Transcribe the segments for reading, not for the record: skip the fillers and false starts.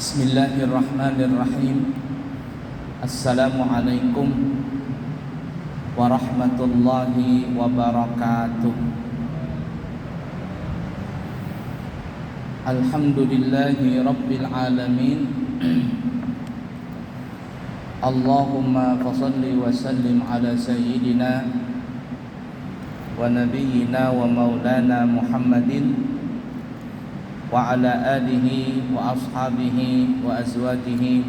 Bismillahirrahmanirrahim. Assalamualaikum warahmatullahi wabarakatuh. Alhamdulillahi rabbil alamin. Allahumma fassalli wa sallim ala sayyidina wa nabiyyina wa maulana Muhammadin wa ala alihi wa ashabihi wa azwajihi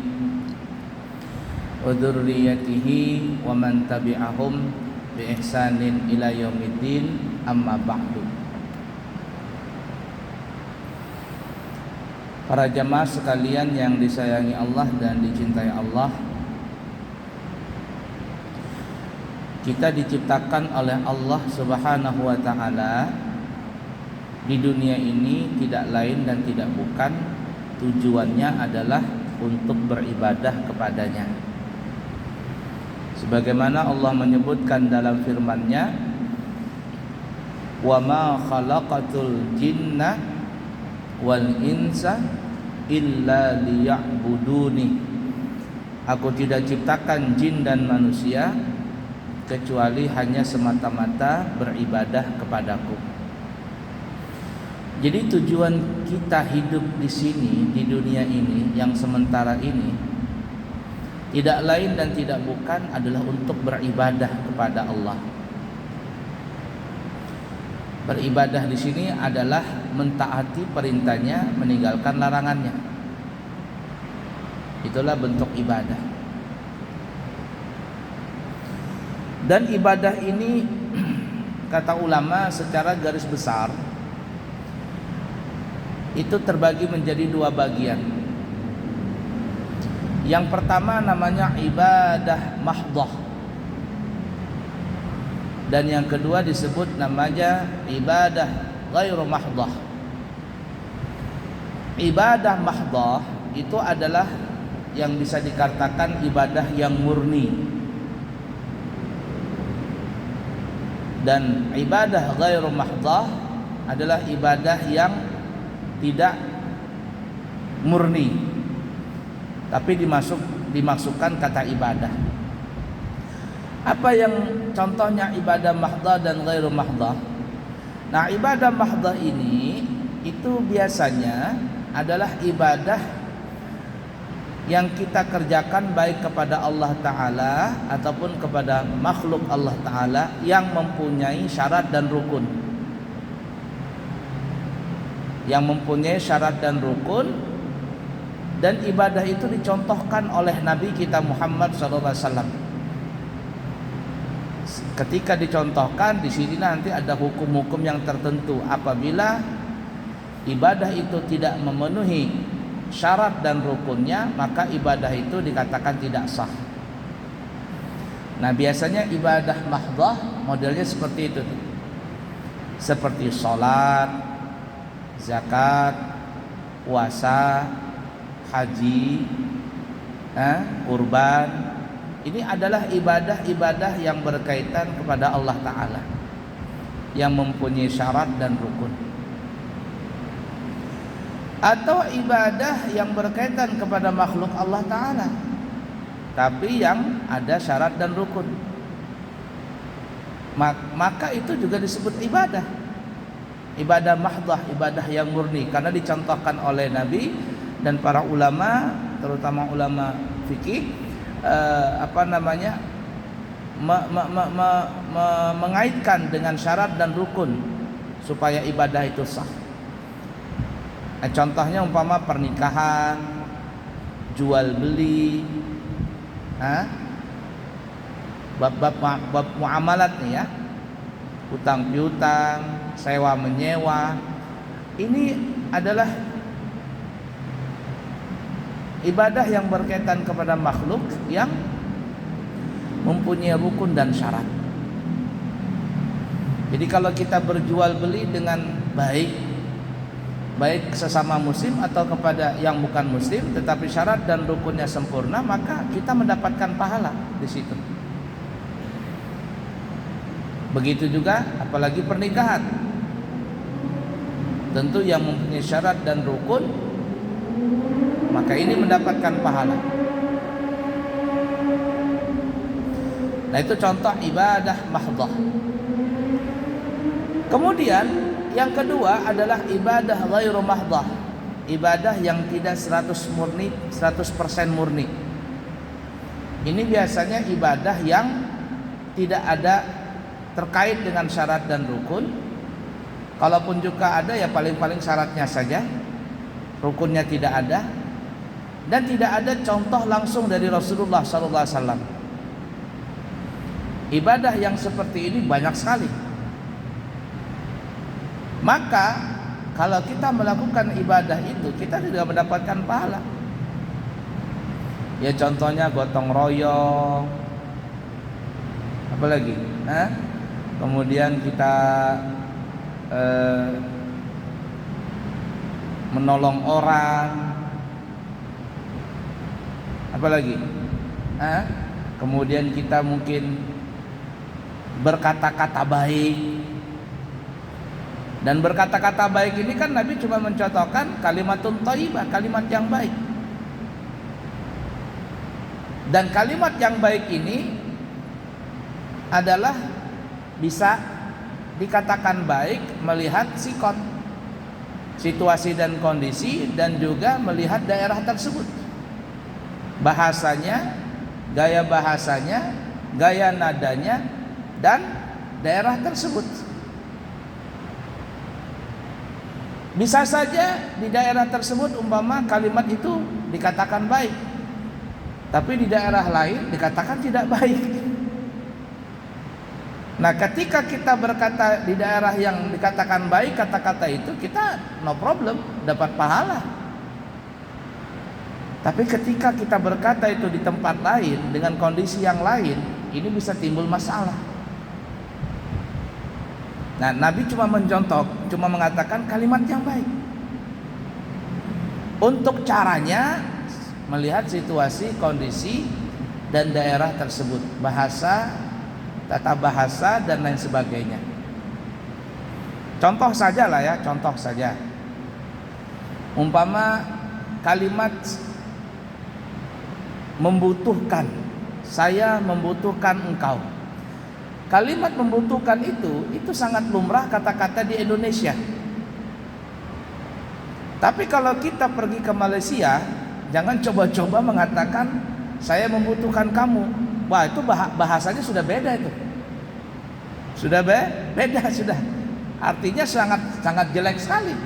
wa dzurriyyatihi wa man tabi'ahum bi ihsanin ila yaumiddin, amma ba'du. Para jamaah sekalian yang disayangi Allah dan dicintai Allah, kita diciptakan oleh Allah Subhanahu wa taala di dunia ini tidak lain dan tidak bukan, tujuannya adalah untuk beribadah kepadanya. Sebagaimana Allah menyebutkan dalam firman-Nya, "Wa ma khalaqatul jinna wal insa illa liya'buduni." Aku tidak ciptakan jin dan manusia kecuali hanya semata-mata beribadah kepadaku. Jadi tujuan kita hidup di sini, di dunia ini yang sementara ini, tidak lain dan tidak bukan adalah untuk beribadah kepada Allah. Beribadah di sini adalah mentaati perintahnya, meninggalkan larangannya. Itulah bentuk ibadah. Dan ibadah ini, kata ulama, secara garis besar itu terbagi menjadi dua bagian. Yang pertama namanya ibadah mahdhah, dan yang kedua disebut namanya ibadah ghairu mahdhah. Ibadah mahdhah itu adalah yang bisa dikatakan ibadah yang murni, dan ibadah ghairu mahdhah adalah ibadah yang tidak murni, tapi dimasukkan kata ibadah. Apa yang contohnya ibadah mahdhah dan ghairu mahdhah? Nah, ibadah mahdhah ini itu biasanya adalah ibadah yang kita kerjakan baik kepada Allah Ta'ala ataupun kepada makhluk Allah Ta'ala yang mempunyai syarat dan rukun. Yang mempunyai syarat dan rukun, dan ibadah itu dicontohkan oleh Nabi kita Muhammad SAW. Ketika dicontohkan di sini nanti ada hukum-hukum yang tertentu. Apabila ibadah itu tidak memenuhi syarat dan rukunnya, maka ibadah itu dikatakan tidak sah. Nah, biasanya ibadah mahdhah modelnya seperti itu, seperti sholat, zakat, puasa, haji, kurban. Ini adalah ibadah-ibadah yang berkaitan kepada Allah Ta'ala, yang mempunyai syarat dan rukun. Atau ibadah yang berkaitan kepada makhluk Allah Ta'ala, tapi yang ada syarat dan rukun, maka itu juga disebut ibadah. Ibadah mahdhah, ibadah yang murni, karena dicontohkan oleh Nabi dan para ulama, terutama ulama fikih, mengaitkan dengan syarat dan rukun supaya ibadah itu sah. Nah, contohnya umpama pernikahan, jual beli, bab muamalat nih ya, utang piutang, sewa menyewa, ini adalah ibadah yang berkaitan kepada makhluk yang mempunyai rukun dan syarat. Jadi kalau kita berjual beli dengan baik sesama muslim atau kepada yang bukan muslim, tetapi syarat dan rukunnya sempurna, maka kita mendapatkan pahala di situ. Begitu juga apalagi pernikahan. Tentu yang mempunyai syarat dan rukun maka ini mendapatkan pahala. Nah, itu contoh ibadah mahdhah. Kemudian yang kedua adalah ibadah ghairu mahdhah, ibadah yang tidak 100% murni. Ini biasanya ibadah yang tidak ada terkait dengan syarat dan rukun. Kalaupun juga ada, ya paling-paling syaratnya saja, rukunnya tidak ada, dan tidak ada contoh langsung dari Rasulullah SAW. Ibadah yang seperti ini banyak sekali. Maka kalau kita melakukan ibadah itu, kita tidak mendapatkan pahala. Ya contohnya gotong royong, apa lagi? Kemudian kita menolong orang, apa lagi? Kemudian kita mungkin berkata-kata baik. Dan berkata-kata baik ini kan Nabi cuma mencontohkan kalimatun thayyibah, kalimat yang baik. Dan kalimat yang baik ini adalah bisa dikatakan baik melihat sikon, situasi dan kondisi, dan juga melihat daerah tersebut, bahasanya, gaya bahasanya, gaya nadanya, dan daerah tersebut. Bisa saja di daerah tersebut umpama kalimat itu dikatakan baik, tapi di daerah lain dikatakan tidak baik. Nah, ketika kita berkata di daerah yang dikatakan baik kata-kata itu, kita no problem, dapat pahala. Tapi ketika kita berkata itu di tempat lain dengan kondisi yang lain, ini bisa timbul masalah. Nah, Nabi cuma mengatakan kalimat yang baik. Untuk caranya melihat situasi, kondisi, dan daerah tersebut, bahasa, tata bahasa, dan lain sebagainya. Contoh saja lah ya, contoh saja. Umpama kalimat membutuhkan, saya membutuhkan engkau. Kalimat membutuhkan itu sangat lumrah kata-kata di Indonesia. Tapi kalau kita pergi ke Malaysia, jangan coba-coba mengatakan saya membutuhkan kamu. Wah, itu bahasanya sudah beda itu. Sudah beda sudah. Artinya sangat jelek sekali.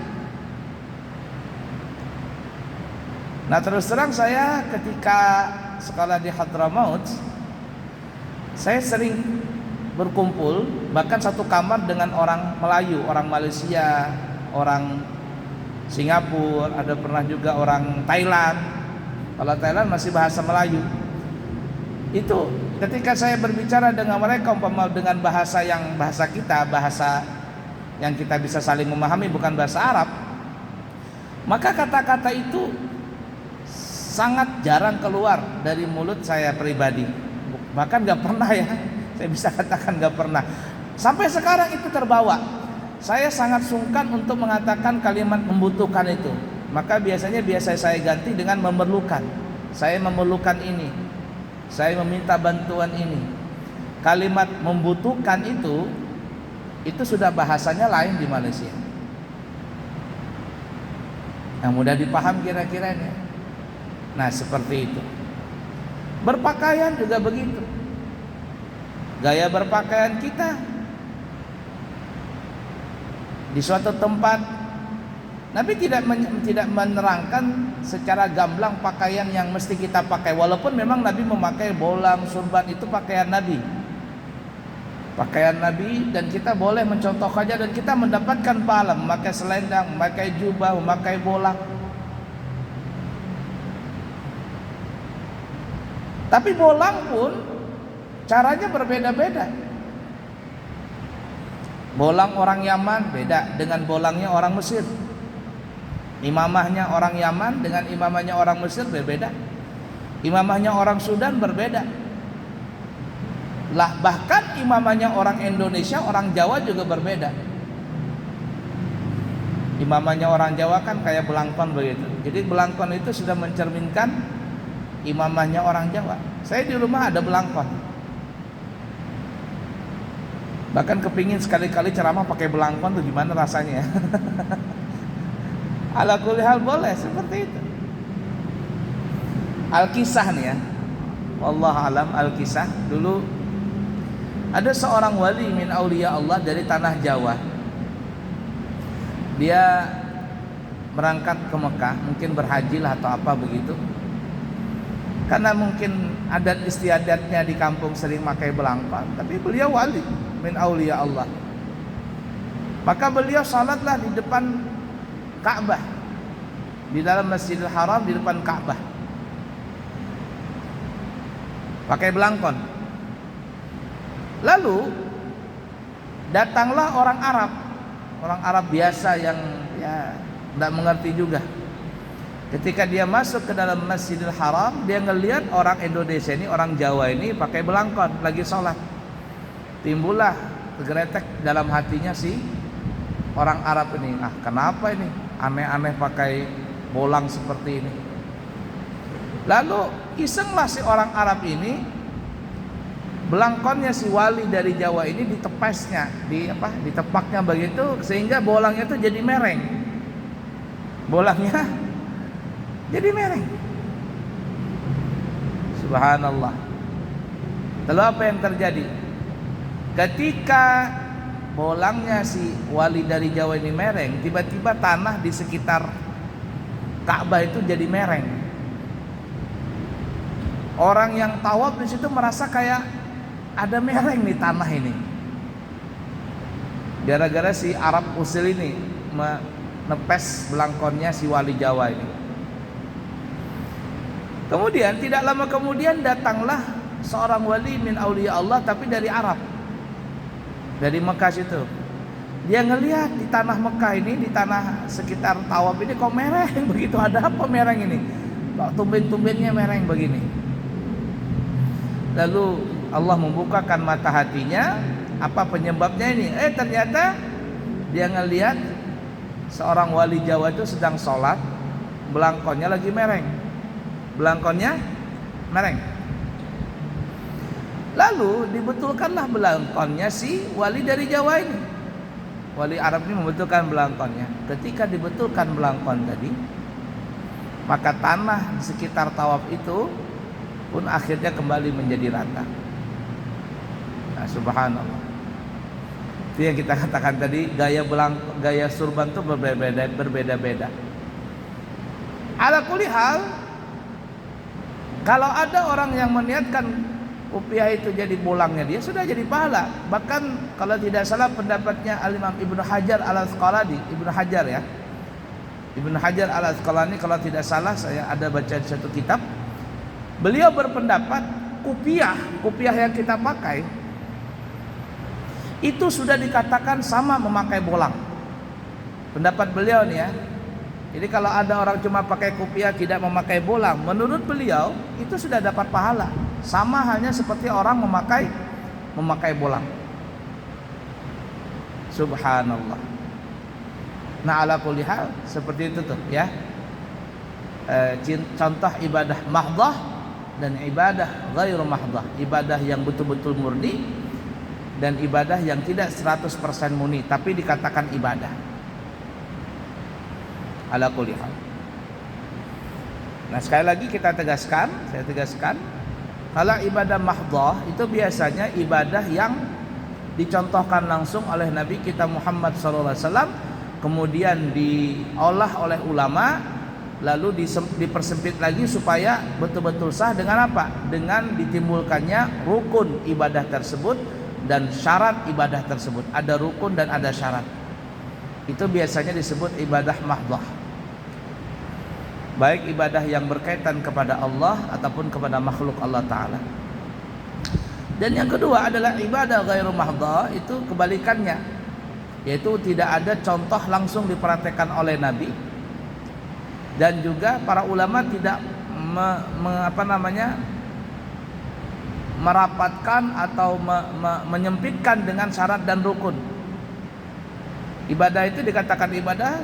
Nah, terus terang saya ketika sekolah di Hadramaut, saya sering berkumpul, bahkan satu kamar dengan orang Melayu, orang Malaysia, orang Singapura, ada pernah juga orang Thailand. Kalau Thailand masih bahasa Melayu. Itu ketika saya berbicara dengan mereka umpama dengan bahasa kita, bahasa yang kita bisa saling memahami, bukan bahasa Arab, maka kata-kata itu sangat jarang keluar dari mulut saya pribadi. Bahkan gak pernah ya, saya bisa katakan gak pernah. Sampai sekarang itu terbawa. Saya sangat sungkan untuk mengatakan kalimat membutuhkan itu. Maka biasa saya ganti dengan memerlukan. Saya memerlukan ini, saya meminta bantuan ini. Kalimat membutuhkan itu sudah bahasanya lain di Malaysia. Yang mudah dipaham kira-kiranya. Nah, seperti itu. Berpakaian juga begitu. Gaya berpakaian kita di suatu tempat, Nabi tidak menerangkan secara gamblang pakaian yang mesti kita pakai. Walaupun memang Nabi memakai bolang, surban, itu pakaian Nabi. Pakaian Nabi, dan kita boleh mencontoh saja dan kita mendapatkan pahala memakai selendang, memakai jubah, memakai bolang. Tapi bolang pun caranya berbeda-beda. Bolang orang Yaman beda dengan bolangnya orang Mesir. Imamahnya orang Yaman dengan imamahnya orang Mesir berbeda. Imamahnya orang Sudan berbeda. Lah, bahkan imamahnya orang Indonesia, orang Jawa juga berbeda. Imamannya orang Jawa kan kayak belangkon begitu. Jadi belangkon itu sudah mencerminkan imamahnya orang Jawa. Saya di rumah ada belangkon. Bahkan kepingin sekali-kali ceramah pakai belangkon tuh gimana rasanya. Ala kulli hal boleh seperti itu. Al-kisah nih ya. Wallahu alam, al-kisah. Dulu ada seorang wali min auliya Allah dari tanah Jawa. Dia berangkat ke Mekah, mungkin berhaji lah atau apa begitu. Karena mungkin adat istiadatnya di kampung sering pakai belangkon, tapi beliau wali min auliya Allah. Maka beliau salatlah di depan Ka'bah, di dalam Masjidil Haram, di depan Ka'bah, pakai belangkon. Lalu datanglah orang Arab biasa yang ya tidak mengerti juga. Ketika dia masuk ke dalam Masjidil Haram, dia ngelihat orang Indonesia ini, orang Jawa ini pakai belangkon lagi sholat. Timbullah geretek dalam hatinya si orang Arab ini. Ah, kenapa ini aneh-aneh pakai bolang seperti ini? Lalu isenglah si orang Arab ini, belangkonnya si wali dari Jawa ini ditepasnya, ditepaknya begitu sehingga bolangnya itu jadi mereng. Bolangnya jadi mereng. Subhanallah. Lalu apa yang terjadi? Ketika bolangnya si wali dari Jawa ini mereng, tiba-tiba tanah di sekitar Ka'bah itu jadi mereng. Orang yang tawaf di situ merasa kayak ada mereng di tanah ini. Gara-gara si Arab usil ini menepes belangkonnya si wali Jawa ini. Kemudian tidak lama kemudian datanglah seorang wali min auliya Allah, tapi dari Arab, dari Mekah situ. Dia ngelihat di tanah Mekah ini, di tanah sekitar tawaf ini kok mereng begitu. Ada apa mereng ini? Kok tumben-tumbennya mereng begini? Lalu Allah membukakan mata hatinya, apa penyebabnya ini? Ternyata dia ngelihat seorang wali Jawa itu sedang sholat, belangkonnya lagi mereng. Belangkonnya mereng. Lalu dibetulkanlah belangkonnya si wali dari Jawa ini. Wali Arab ini membetulkan belangkonnya. Ketika dibetulkan belangkon tadi, maka tanah di sekitar tawaf itu pun akhirnya kembali menjadi rata. Nah, subhanallah. Itu yang kita katakan tadi, gaya surban itu berbeda-beda. Ala kulli hal, kalau ada orang yang meniatkan kopiah itu jadi bolangnya, dia sudah jadi pahala. Bahkan kalau tidak salah pendapatnya Al-Imam Ibnu Hajar Al-Asqalani, Ibnu Hajar ya. Ibnu Hajar Al-Asqalani kalau tidak salah, saya ada baca di satu kitab. Beliau berpendapat kopiah yang kita pakai itu sudah dikatakan sama memakai bolang. Pendapat beliau nih ya. Jadi kalau ada orang cuma pakai kopiah tidak memakai bolang, menurut beliau itu sudah dapat pahala. Sama halnya seperti orang memakai bolang. Subhanallah. Nah, ala kulli hal seperti itu tuh ya. Contoh ibadah mahdhah dan ibadah ghairu mahdhah. Ibadah yang betul-betul murni dan ibadah yang tidak 100% murni tapi dikatakan ibadah. Ala kulli hal. Nah, sekali lagi saya tegaskan, kalau ibadah mahdhah itu biasanya ibadah yang dicontohkan langsung oleh Nabi kita Muhammad SAW, kemudian diolah oleh ulama, lalu dipersempit lagi supaya betul-betul sah dengan apa? Dengan ditimbulkannya rukun ibadah tersebut dan syarat ibadah tersebut. Ada rukun dan ada syarat. Itu biasanya disebut ibadah mahdhah. Baik ibadah yang berkaitan kepada Allah ataupun kepada makhluk Allah Ta'ala. Dan yang kedua adalah ibadah ghairu mahdhah, itu kebalikannya, yaitu tidak ada contoh langsung dipraktekkan oleh Nabi, dan juga para ulama tidak merapatkan atau menyempitkan dengan syarat dan rukun. Ibadah itu dikatakan ibadah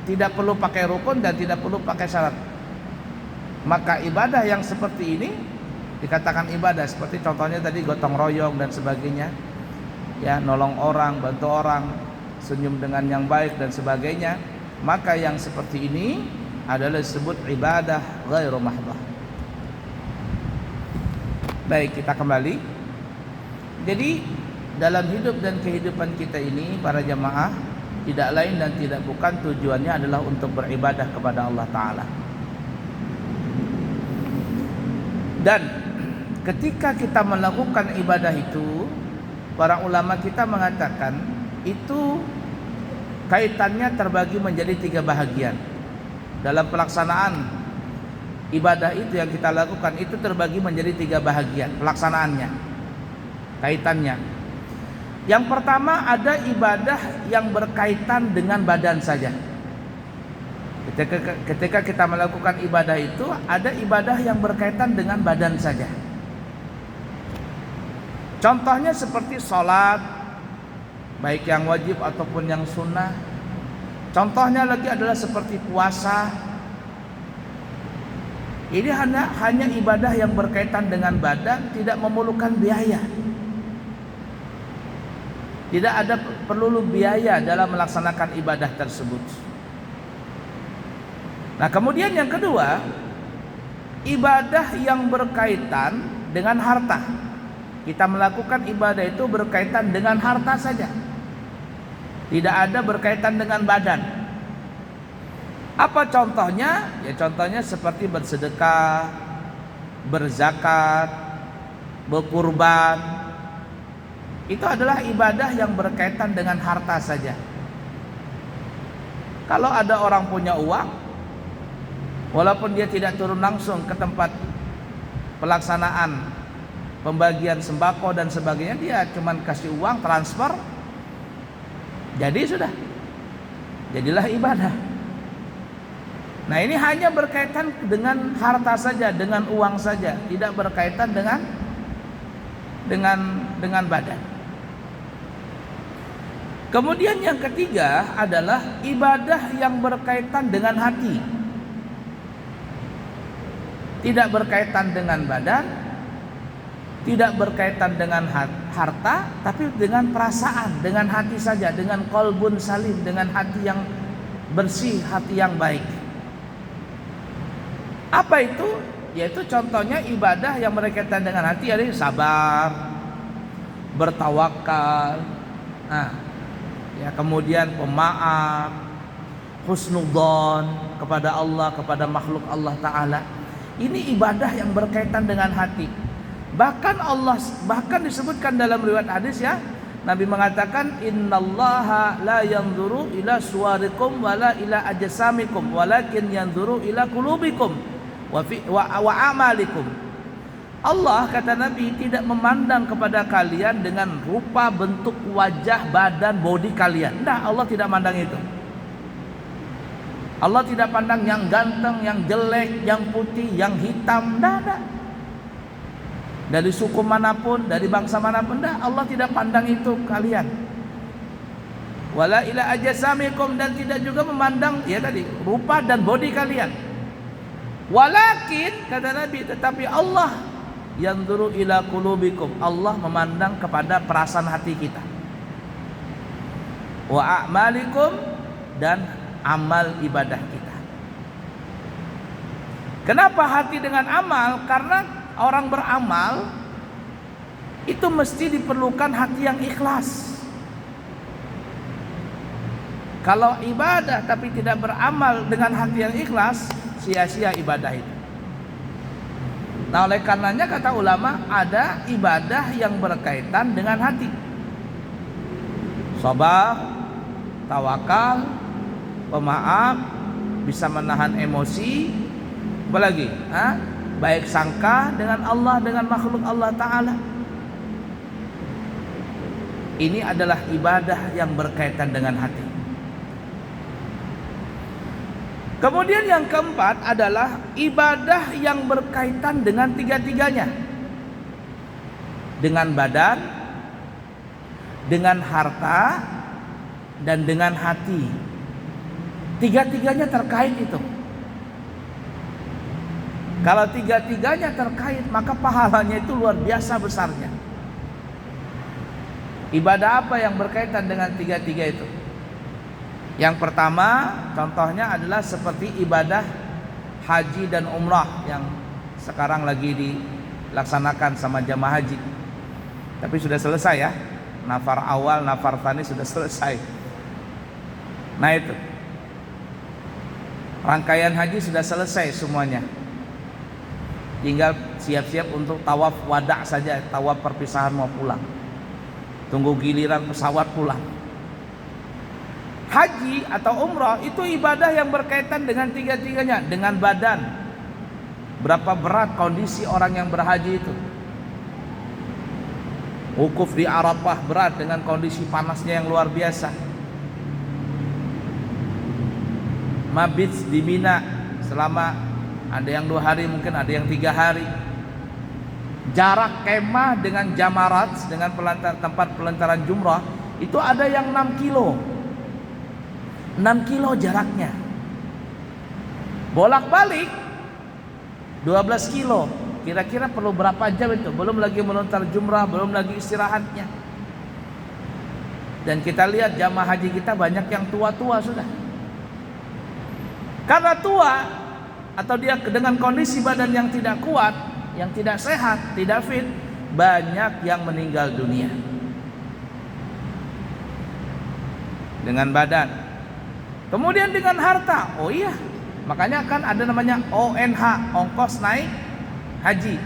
tidak perlu pakai rukun dan tidak perlu pakai syarat. Maka ibadah yang seperti ini dikatakan ibadah, seperti contohnya tadi gotong royong dan sebagainya, ya, nolong orang, bantu orang, senyum dengan yang baik dan sebagainya. Maka yang seperti ini adalah disebut ibadah ghairu mahdhah. Baik, kita kembali. Jadi dalam hidup dan kehidupan kita ini para jamaah, tidak lain dan tidak bukan tujuannya adalah untuk beribadah kepada Allah Ta'ala. Dan ketika kita melakukan ibadah itu, para ulama kita mengatakan itu kaitannya terbagi menjadi 3 bahagian. Dalam pelaksanaan ibadah itu yang kita lakukan itu terbagi menjadi 3 bahagian pelaksanaannya, kaitannya. Yang pertama ada ibadah yang berkaitan dengan badan saja. Ketika kita melakukan ibadah itu, ada ibadah yang berkaitan dengan badan saja. Contohnya seperti sholat, baik yang wajib ataupun yang sunnah. Contohnya lagi adalah seperti puasa. Ini hanya ibadah yang berkaitan dengan badan, tidak memerlukan biaya. Tidak ada perlu biaya dalam melaksanakan ibadah tersebut. Nah, kemudian yang kedua, ibadah yang berkaitan dengan harta. Kita melakukan ibadah itu berkaitan dengan harta saja. Tidak ada berkaitan dengan badan. Apa contohnya? Ya contohnya seperti bersedekah, berzakat, berkurban. Itu adalah ibadah yang berkaitan dengan harta saja. Kalau ada orang punya uang, walaupun dia tidak turun langsung ke tempat pelaksanaan pembagian sembako dan sebagainya, dia cuman kasih uang transfer, jadi sudah, jadilah ibadah. Nah, ini hanya berkaitan dengan harta saja, dengan uang saja, tidak berkaitan dengan badan. Kemudian yang ketiga adalah ibadah yang berkaitan dengan hati. Tidak berkaitan dengan badan, tidak berkaitan dengan harta, tapi dengan perasaan, dengan hati saja, dengan qalbun salim, dengan hati yang bersih, hati yang baik. Apa itu? Yaitu contohnya ibadah yang berkaitan dengan hati, yaitu sabar, bertawakal, ya, kemudian pemaaf, husnudzon kepada Allah, kepada makhluk Allah Ta'ala. Ini ibadah yang berkaitan dengan hati. Bahkan disebutkan dalam riwayat hadis, ya, Nabi mengatakan innallaha la yanzuru ila suwarikum wala ila ajsamikum walakin yanzuru ila qulubikum wa amalikum. Allah, kata Nabi, tidak memandang kepada kalian dengan rupa bentuk wajah, badan, body kalian. Nah, Allah tidak mandang itu. Allah tidak pandang yang ganteng, yang jelek, yang putih, yang hitam. Tidak. Dari suku manapun, dari bangsa manapun, dah, Allah tidak pandang itu kalian. Wala ila ajsamikum, dan tidak juga memandang, ya tadi, rupa dan body kalian. Walakin, kata Nabi, tetapi Allah yanzuru ila qulubikum, Allah memandang kepada perasaan hati kita. Wa a'malikum, dan amal ibadah kita. Kenapa hati dengan amal? Karena orang beramal itu mesti diperlukan hati yang ikhlas. Kalau ibadah tapi tidak beramal dengan hati yang ikhlas, sia-sia ibadah itu. Nah, oleh karenanya kata ulama, ada ibadah yang berkaitan dengan hati. Sabar, tawakal, pemaaf, bisa menahan emosi, apalagi, baik sangka dengan Allah, dengan makhluk Allah Ta'ala. Ini adalah ibadah yang berkaitan dengan hati. Kemudian yang keempat adalah ibadah yang berkaitan dengan tiga-tiganya. Dengan badan, dengan harta, dan dengan hati. Tiga-tiganya terkait itu. Kalau tiga-tiganya terkait, maka pahalanya itu luar biasa besarnya. Ibadah apa yang berkaitan dengan tiga-tiga itu? Yang pertama, contohnya adalah seperti ibadah haji dan umrah yang sekarang lagi dilaksanakan sama jamaah haji. Tapi sudah selesai ya. Nafar awal, nafar tsani sudah selesai. Nah itu. Rangkaian haji sudah selesai semuanya. Tinggal siap-siap untuk tawaf wada saja, tawaf perpisahan mau pulang. Tunggu giliran pesawat pulang. Haji atau umrah itu ibadah yang berkaitan dengan tiga-tiganya, dengan badan. Berapa berat kondisi orang yang berhaji itu. Wukuf di Arafah berat dengan kondisi panasnya yang luar biasa. Mabit di Mina selama ada yang 2 hari, mungkin ada yang 3 hari. Jarak kemah dengan jamarat, dengan tempat pelantaran jumrah itu ada yang 6 kilo. 6 kilo jaraknya. Bolak-balik 12 kilo. Kira-kira perlu berapa jam itu? Belum lagi melontar jumrah, belum lagi istirahatnya. Dan kita lihat jamaah haji kita banyak yang tua-tua sudah. Karena tua atau dia dengan kondisi badan yang tidak kuat, yang tidak sehat, tidak fit, banyak yang meninggal dunia. Dengan badan. Kemudian dengan harta. Oh iya, makanya kan ada namanya ONH, ongkos naik haji.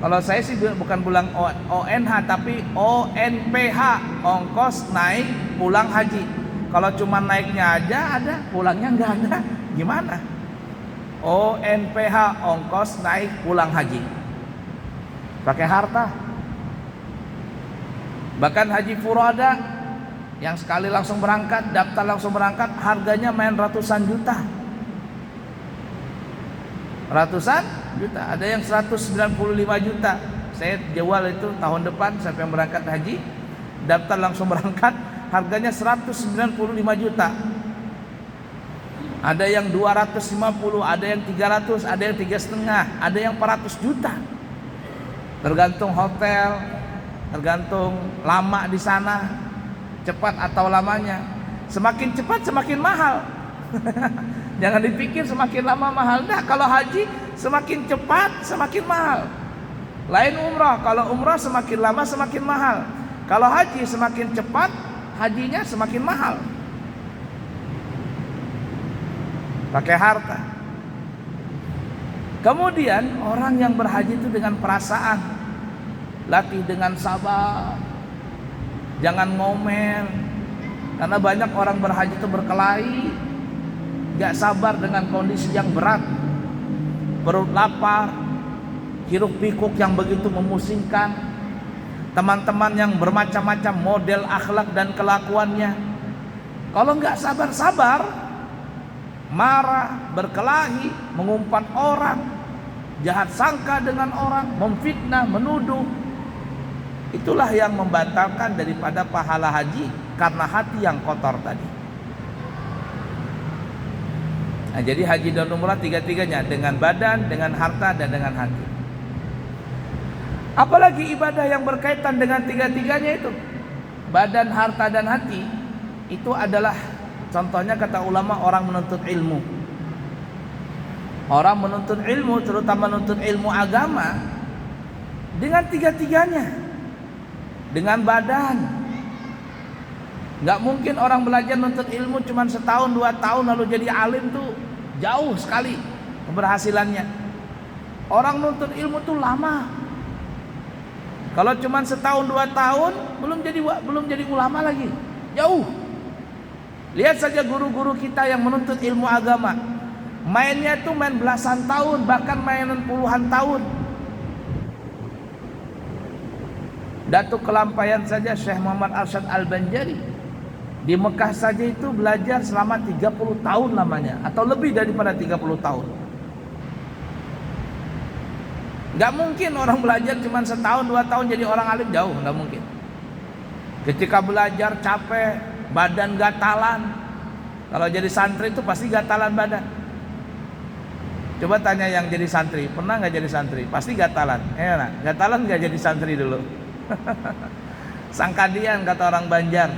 Kalau saya sih bukan bilang ONH tapi ONPH, ongkos naik pulang haji. Kalau cuma naiknya aja ada, pulangnya nggak ada, gimana? ONPH, ongkos naik pulang haji. Pakai harta. Bahkan haji furada yang sekali langsung berangkat, daftar langsung berangkat, harganya main ratusan juta. Ratusan juta, ada yang 195 juta. Saya jual itu tahun depan sampai yang berangkat haji, daftar langsung berangkat, harganya 195 juta. Ada yang 250, ada yang 300, ada yang 3,5, ada yang 400 juta. Tergantung hotel, tergantung lama di sana, cepat atau lamanya. Semakin cepat semakin mahal. Jangan dipikir semakin lama mahal. Nah, kalau haji semakin cepat semakin mahal. Lain umrah, kalau umrah semakin lama semakin mahal. Kalau haji semakin cepat, hajinya semakin mahal. Pakai harta. Kemudian orang yang berhaji itu dengan perasaan, latih dengan sabar, jangan ngomel. Karena banyak orang berhaji itu berkelahi, gak sabar dengan kondisi yang berat, perut lapar, hiruk pikuk yang begitu memusingkan, teman-teman yang bermacam-macam model akhlak dan kelakuannya. Kalau gak sabar-sabar, marah, berkelahi, mengumpat orang, jahat sangka dengan orang, memfitnah, menuduh. Itulah yang membatalkan daripada pahala haji, karena hati yang kotor tadi. Nah, jadi haji dan umrah tiga-tiganya, dengan badan, dengan harta, dan dengan hati. Apalagi ibadah yang berkaitan dengan tiga-tiganya itu, badan, harta, dan hati, itu adalah contohnya kata ulama orang menuntut ilmu. Orang menuntut ilmu, terutama menuntut ilmu agama, dengan tiga-tiganya, dengan badan. Gak mungkin orang belajar menuntut ilmu cuma setahun 2 tahun lalu jadi alim tuh jauh sekali keberhasilannya. Orang menuntut ilmu tuh lama. Kalau cuma setahun 2 tahun belum jadi ulama lagi, jauh. Lihat saja guru-guru kita yang menuntut ilmu agama, mainnya tuh main belasan tahun, bahkan mainan puluhan tahun. Datuk Kelampayan saja Syekh Muhammad Arsyad Al-Banjari di Mekah saja itu belajar selama 30 tahun lamanya, atau lebih daripada 30 tahun. Gak mungkin orang belajar cuma setahun 2 tahun jadi orang alim, jauh, gak mungkin. Ketika belajar capek, badan gatalan, Kalau jadi santri itu pasti gatalan badan. Coba tanya yang jadi santri, pernah nggak jadi santri? Pasti gatalan. Gatalan nggak jadi santri dulu. Sangkadian kata orang Banjar.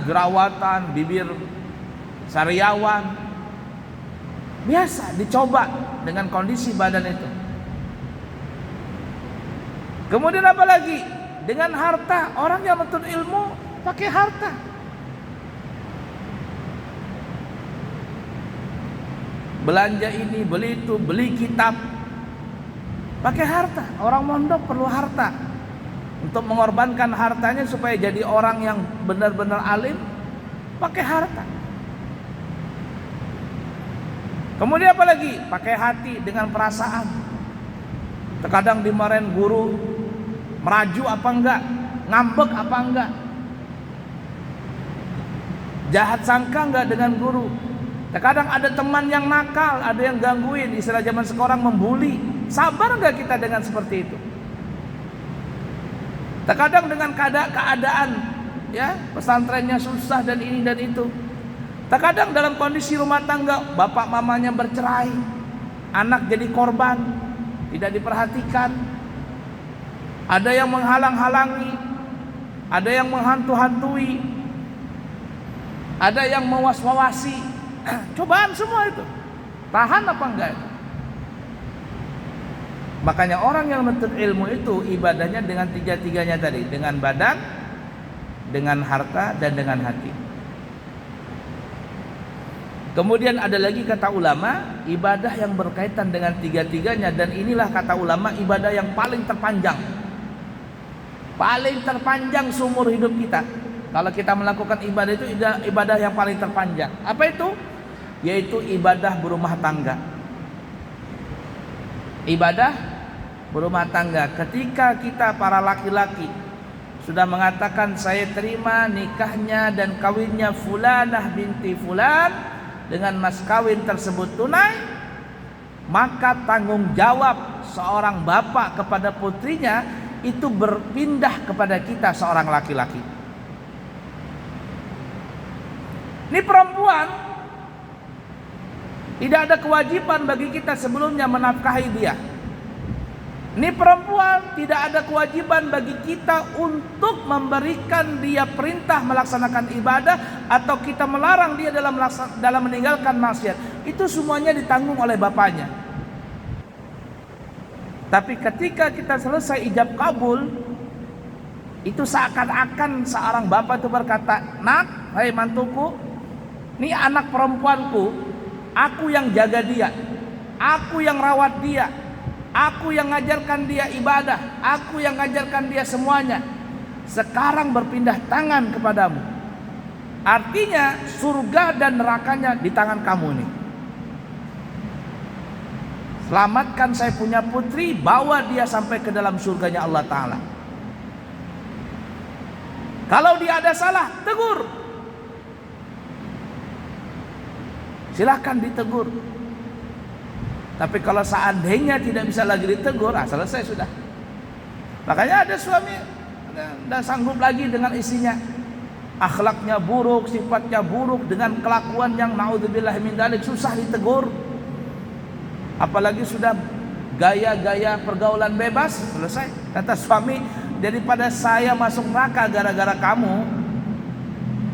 Jerawatan, bibir sariawan. Biasa dicoba dengan kondisi badan itu. Kemudian apa lagi? Dengan harta. Orang yang menuntut ilmu pakai harta. Belanja ini, beli itu, beli kitab, pakai harta. Orang mondok perlu harta untuk mengorbankan hartanya supaya jadi orang yang benar-benar alim, pakai harta. Kemudian apa lagi? Pakai hati dengan perasaan. Terkadang dimarahin guru, meraju apa enggak, ngambek apa enggak, jahat sangka enggak dengan guru. Terkadang ada teman yang nakal, ada yang gangguin, istilah zaman sekarang membuli. Sabar enggak kita dengan seperti itu? Terkadang dengan keadaan ya, pesantrennya susah dan ini dan itu. Terkadang dalam kondisi rumah tangga, bapak mamanya bercerai, anak jadi korban, tidak diperhatikan. Ada yang menghalang-halangi, ada yang menghantu-hantui, ada yang mewas-wawasi. Cobaan semua itu. Tahan apa enggak? Makanya orang yang menuntut ilmu itu ibadahnya dengan tiga-tiganya tadi, dengan badan, dengan harta, dan dengan hati. Kemudian ada lagi kata ulama, ibadah yang berkaitan dengan tiga-tiganya, dan inilah kata ulama ibadah yang paling terpanjang. Paling terpanjang seumur hidup kita. Kalau kita melakukan ibadah itu ibadah yang paling terpanjang. Apa itu? Yaitu ibadah berumah tangga. Ibadah berumah tangga. Ketika kita para laki-laki sudah mengatakan saya terima nikahnya dan kawinnya Fulanah binti Fulan dengan mas kawin tersebut tunai, maka tanggung jawab seorang bapak kepada putrinya itu berpindah kepada kita seorang laki-laki. Ini perempuan, tidak ada kewajiban bagi kita sebelumnya menafkahi dia. Ini perempuan, tidak ada kewajiban bagi kita untuk memberikan dia perintah melaksanakan ibadah atau kita melarang dia dalam meninggalkan maksiat. Itu semuanya ditanggung oleh bapaknya. Tapi ketika kita selesai ijab kabul, itu seakan-akan seorang bapak itu berkata, "Nak, hai mantuku, ini anak perempuanku, aku yang jaga dia, aku yang rawat dia, aku yang ngajarkan dia ibadah, aku yang ngajarkan dia semuanya. Sekarang berpindah tangan kepadamu. Artinya surga dan nerakanya di tangan kamu nih. Selamatkan saya punya putri, bawa dia sampai ke dalam surganya Allah Ta'ala. Kalau dia ada salah, tegur. Silahkan ditegur. Tapi kalau seandainya tidak bisa lagi ditegur, selesai sudah. Makanya ada suami tidak sanggup lagi dengan istrinya, akhlaknya buruk, sifatnya buruk, dengan kelakuan yang naudzubillah min dzalik, susah ditegur. Apalagi sudah gaya-gaya pergaulan bebas, selesai. Kata suami, daripada saya masuk neraka gara-gara kamu,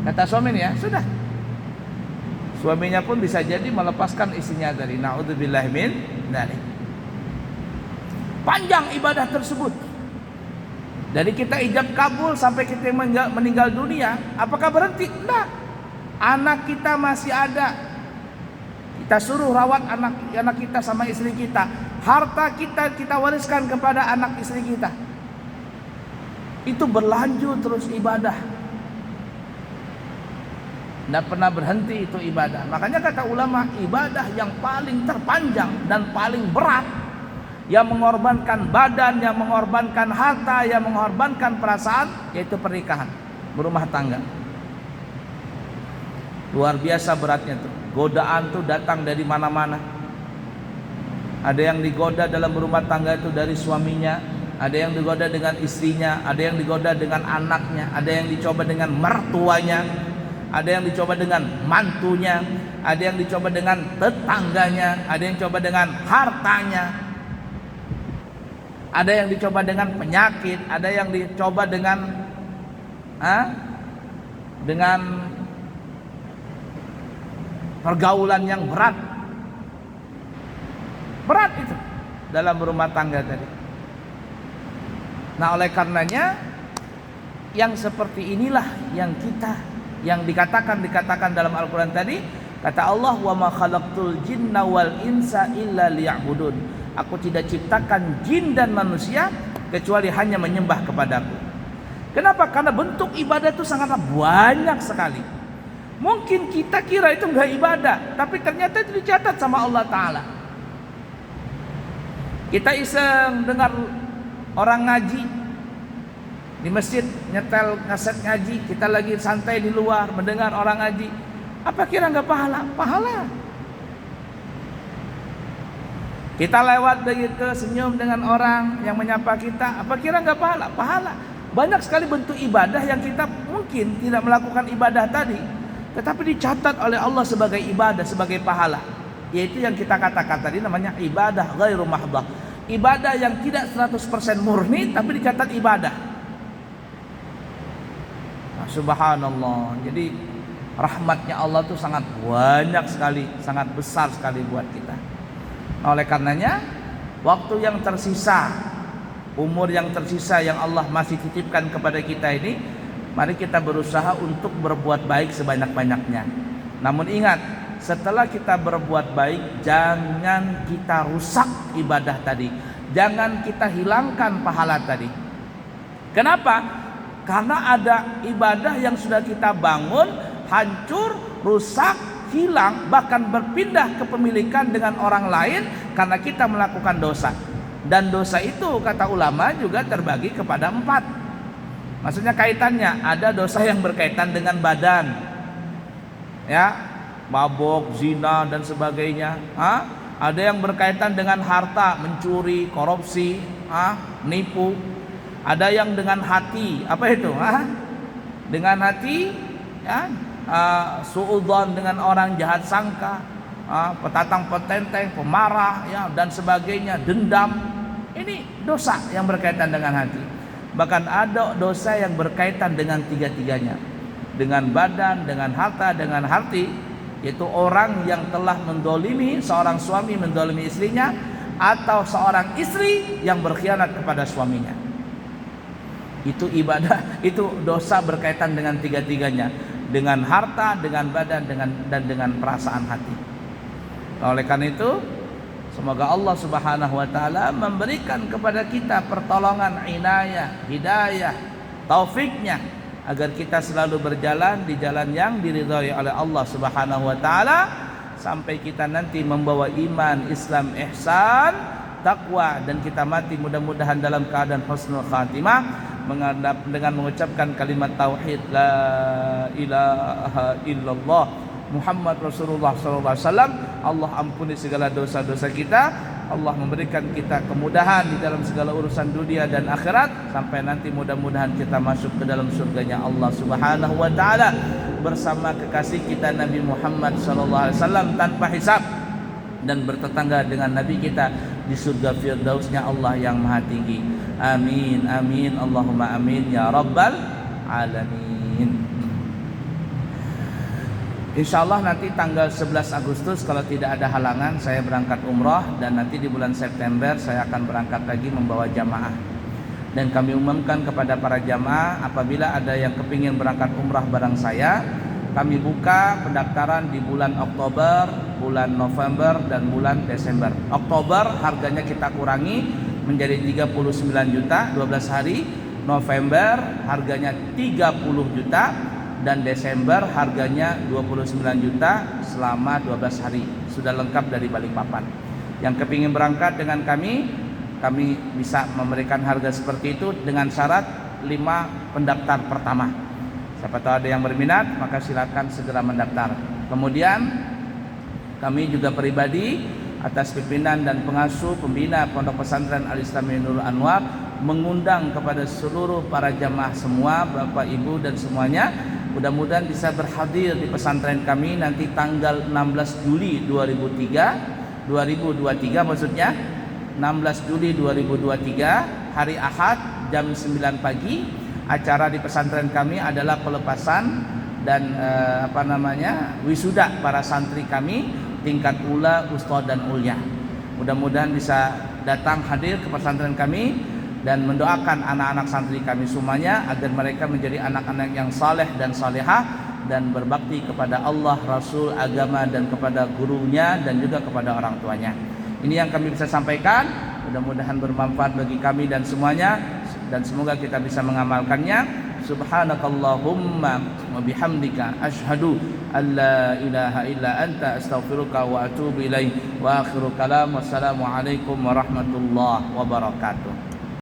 kata suami ya sudah. Suaminya pun bisa jadi melepaskan istrinya dari naudzubillah min dzalik. Panjang ibadah tersebut. Dari kita ijab kabul sampai kita meninggal dunia, apakah berhenti? Enggak. Anak kita masih ada. Kita suruh rawat anak kita sama istri kita. Harta kita wariskan kepada anak istri kita. Itu berlanjut terus ibadah. Tidak pernah berhenti itu ibadah. Makanya kata ulama, ibadah yang paling terpanjang dan paling berat, yang mengorbankan badan, yang mengorbankan harta, yang mengorbankan perasaan, yaitu pernikahan, berumah tangga. Luar biasa beratnya tuh. Godaan tuh datang dari mana-mana. Ada yang digoda dalam berumah tangga itu dari suaminya, ada yang digoda dengan istrinya, ada yang digoda dengan anaknya, ada yang dicoba dengan mertuanya, ada yang dicoba dengan mantunya, ada yang dicoba dengan tetangganya, ada yang dicoba dengan hartanya, ada yang dicoba dengan penyakit, ada yang dicoba dengan pergaulan yang berat itu dalam rumah tangga tadi. Nah, oleh karenanya yang seperti inilah yang dikatakan dalam Al-Quran tadi, kata Allah, wa ma khalaqtul jinna wal insa illa liya'budun. Aku tidak ciptakan jin dan manusia kecuali hanya menyembah kepadaku. Kenapa? Karena bentuk ibadah itu sangatlah banyak sekali. Mungkin kita kira itu enggak ibadah, tapi ternyata itu dicatat sama Allah Ta'ala. Kita iseng dengar orang ngaji di masjid, nyetel kaset ngaji, kita lagi santai di luar mendengar orang ngaji. Apa kira enggak pahala? Pahala. Kita lewat begitu senyum dengan orang yang menyapa kita, apa kira enggak pahala? Pahala. Banyak sekali bentuk ibadah yang kita mungkin tidak melakukan ibadah tadi, tetapi dicatat oleh Allah sebagai ibadah, sebagai pahala. Yaitu yang kita katakan tadi namanya ibadah ghairu mahdhah. Ibadah yang tidak 100% murni tapi dicatat ibadah. Nah, subhanallah. Jadi rahmatnya Allah itu sangat banyak sekali, sangat besar sekali buat kita. Nah, oleh karenanya waktu yang tersisa, umur yang tersisa yang Allah masih titipkan kepada kita ini, mari kita berusaha untuk berbuat baik sebanyak-banyaknya. Namun ingat, setelah kita berbuat baik, jangan kita rusak ibadah tadi, jangan kita hilangkan pahala tadi. Kenapa? Karena ada ibadah yang sudah kita bangun hancur, rusak, hilang, bahkan berpindah kepemilikan dengan orang lain karena kita melakukan dosa. Dan dosa itu kata ulama juga terbagi kepada 4. Maksudnya kaitannya, ada dosa yang berkaitan dengan badan, ya, mabok, zina dan sebagainya. Ada yang berkaitan dengan harta, mencuri, korupsi, nipu. Ada yang dengan hati, apa itu? Dengan hati, ya, suudzon dengan orang, jahat sangka, petatang petenteng, pemarah, ya, dan sebagainya, dendam. Ini dosa yang berkaitan dengan hati. Bahkan ada dosa yang berkaitan dengan tiga-tiganya, dengan badan, dengan harta, dengan hati, yaitu orang yang telah mendolimi, seorang suami mendolimi istrinya, atau seorang istri yang berkhianat kepada suaminya. Itu ibadah, itu dosa berkaitan dengan tiga-tiganya, dengan harta, dengan badan, dan dengan perasaan hati. Oleh karena itu, semoga Allah Subhanahu wa taala memberikan kepada kita pertolongan, inayah, hidayah, taufiknya, agar kita selalu berjalan di jalan yang diridhai oleh Allah Subhanahu wa taala, sampai kita nanti membawa iman, Islam, ihsan, takwa, dan kita mati mudah-mudahan dalam keadaan husnul khatimah, dengan mengucapkan kalimat tauhid la ilaha illallah Muhammad Rasulullah SAW. Allah ampuni segala dosa-dosa kita, Allah memberikan kita kemudahan di dalam segala urusan dunia dan akhirat, sampai nanti mudah-mudahan kita masuk ke dalam surganya Allah Subhanahu wa taala bersama kekasih kita Nabi Muhammad SAW tanpa hisab, dan bertetangga dengan Nabi kita di surga firdausnya Allah yang maha tinggi. Amin, amin, Allahumma amin ya rabbal alamin. Insyaallah nanti tanggal 11 Agustus kalau tidak ada halangan saya berangkat umrah, dan nanti di bulan September saya akan berangkat lagi membawa jamaah. Dan kami umumkan kepada para jamaah, apabila ada yang kepingin berangkat umrah bareng saya, kami buka pendaftaran di bulan Oktober, bulan November, dan bulan Desember. Oktober harganya kita kurangi menjadi 39 juta 12 hari, November harganya 30 juta, dan Desember harganya 29 juta selama 12 hari. Sudah lengkap dari Balikpapan. Yang kepingin berangkat dengan kami bisa memberikan harga seperti itu dengan syarat 5 pendaftar pertama. Siapa tahu ada yang berminat, maka silakan segera mendaftar. Kemudian kami juga pribadi atas pimpinan dan pengasuh pembina Pondok Pesantren Al-Islami Nurul Anwar mengundang kepada seluruh para jamaah semua, Bapak Ibu dan semuanya, Mudah-mudahan bisa berhadir di pesantren kami nanti tanggal 16 Juli 2023 maksudnya 16 Juli 2023 hari Ahad jam 9 pagi. Acara di pesantren kami adalah pelepasan dan wisuda para santri kami tingkat ula, ustadz dan ulya. Mudah-mudahan bisa datang hadir ke pesantren kami dan mendoakan anak-anak santri kami semuanya agar mereka menjadi anak-anak yang saleh dan salehah dan berbakti kepada Allah, Rasul, agama dan kepada gurunya dan juga kepada orang tuanya. Ini yang kami bisa sampaikan. Mudah-mudahan bermanfaat bagi kami dan semuanya dan semoga kita bisa mengamalkannya. Subhanakallahumma wa bihamdika asyhadu an la ilaha illa anta astaghfiruka wa atubu ilaik. Wa akhiru kalam wassalamu alaikum warahmatullahi wabarakatuh.